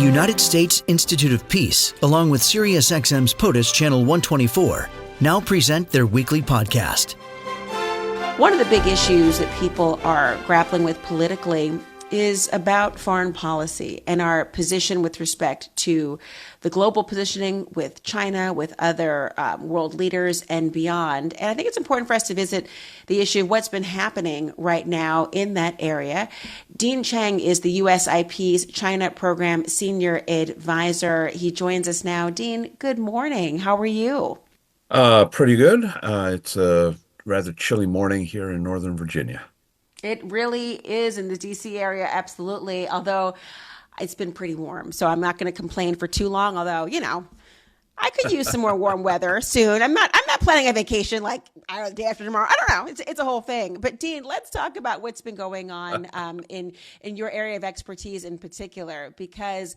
United States Institute of Peace, along with SiriusXM's POTUS Channel 124, now present their weekly podcast. One of the big issues that people are grappling with politically is about foreign policy and our position with respect to the global positioning with China, with other world leaders and beyond. And I think it's important for us to visit the issue of what's been happening right now in that area. Dean Cheng is the USIP's China Program Senior Advisor. He joins us now. Dean, good morning. How are you? Pretty good. It's a rather chilly morning here in Northern Virginia. It really is in the DC area, absolutely. Although it's been pretty warm, so I'm not going to complain for too long. Although, I could use some more warm weather soon. I'm not planning a vacation like the day after tomorrow. I don't know. It's a whole thing. But Dean, let's talk about what's been going on in your area of expertise in particular, because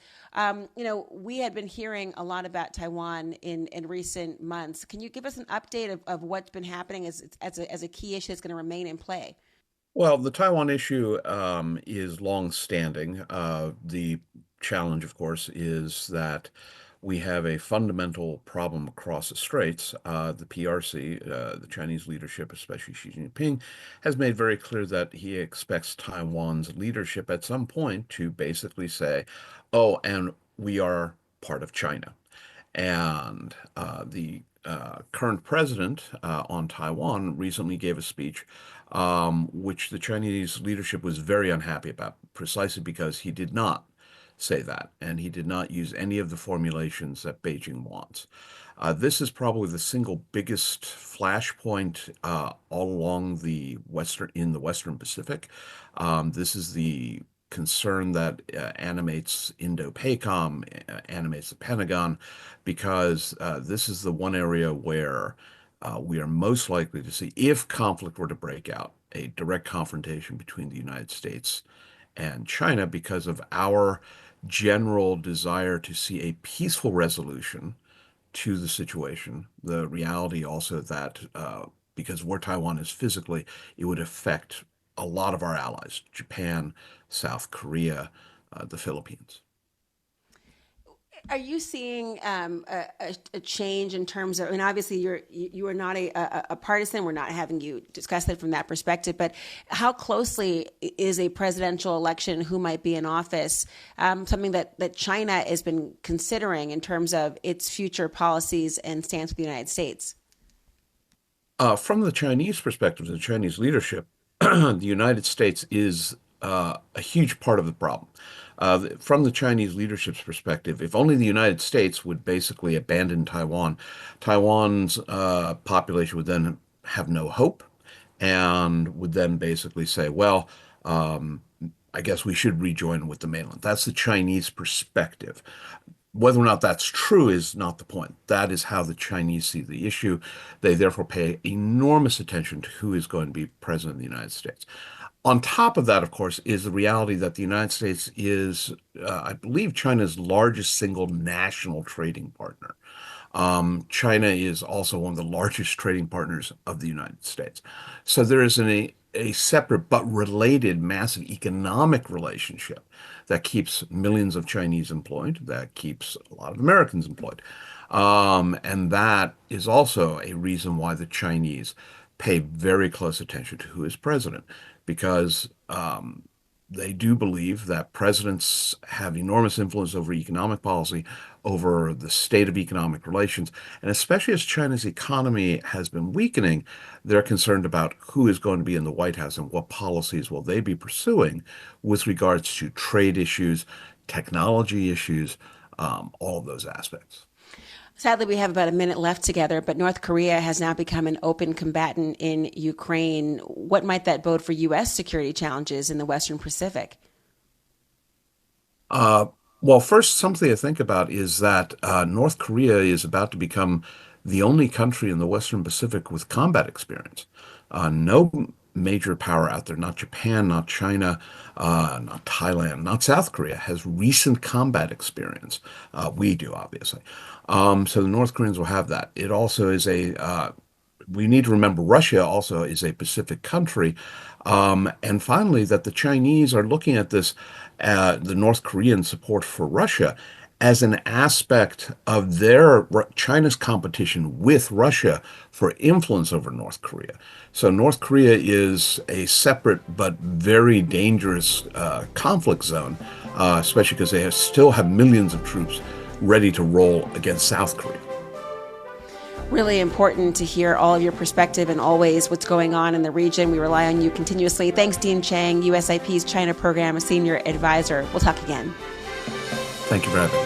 we had been hearing a lot about Taiwan in recent months. Can you give us an update of what's been happening as a key issue that's going to remain in play? Well, the Taiwan issue is long-standing. The challenge, of course, is that we have a fundamental problem across the straits. The PRC, the Chinese leadership, especially Xi Jinping, has made very clear that he expects Taiwan's leadership at some point to basically say, oh, and we are part of China. And the current president on Taiwan recently gave a speech which the Chinese leadership was very unhappy about, precisely because he did not say that, and he did not use any of the formulations that Beijing wants. This is probably the single biggest flashpoint all along in the Western Pacific. This is the concern that animates Indo-PACOM, animates the Pentagon, because this is the one area where we are most likely to see, if conflict were to break out, a direct confrontation between the United States and China because of our general desire to see a peaceful resolution to the situation. The reality also that because where Taiwan is physically, it would affect a lot of our allies, Japan, South Korea, the Philippines. Are you seeing a change in terms of, obviously you are not a partisan. We're not having you discuss it from that perspective, but how closely is a presidential election, who might be in office, something that China has been considering in terms of its future policies and stance with the United States? From the Chinese perspective, the Chinese leadership, the United States is a huge part of the problem. From the Chinese leadership's perspective, if only the United States would basically abandon Taiwan, Taiwan's population would then have no hope and would then basically say, well, I guess we should rejoin with the mainland. That's the Chinese perspective. Whether or not that's true is not the point. That is how the Chinese see the issue. They therefore pay enormous attention to who is going to be president of the United States. On top of that, of course, is the reality that the United States is, I believe, China's largest single national trading partner. China is also one of the largest trading partners of the United States. So there is a separate but related massive economic relationship that keeps millions of Chinese employed, that keeps a lot of Americans employed. And that is also a reason why the Chinese pay very close attention to who is president, because they do believe that presidents have enormous influence over economic policy, over the state of economic relations. And especially as China's economy has been weakening, they're concerned about who is going to be in the White House and what policies will they be pursuing with regards to trade issues, technology issues, all of those aspects. Sadly, we have about a minute left together, but North Korea has now become an open combatant in Ukraine. What might that bode for U.S. security challenges in the Western Pacific? Well, first, something to think about is that North Korea is about to become the only country in the Western Pacific with combat experience. No major power out there, not Japan, not China, not Thailand, not South Korea, has recent combat experience. We do, obviously. So the North Koreans will have that. It also is a we need to remember Russia also is a Pacific country. And finally, that the Chinese are looking at this, the North Korean support for Russia, as an aspect of China's competition with Russia for influence over North Korea. So North Korea is a separate but very dangerous conflict zone, especially because they still have millions of troops ready to roll against South Korea. Really important to hear all of your perspective and always what's going on in the region. We rely on you continuously. Thanks, Dean Cheng, USIP's China Program Senior Advisor. We'll talk again. Thank you for having me.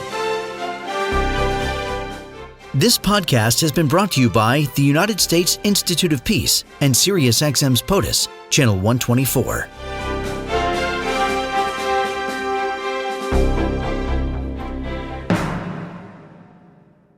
This podcast has been brought to you by the United States Institute of Peace and SiriusXM's POTUS, Channel 124.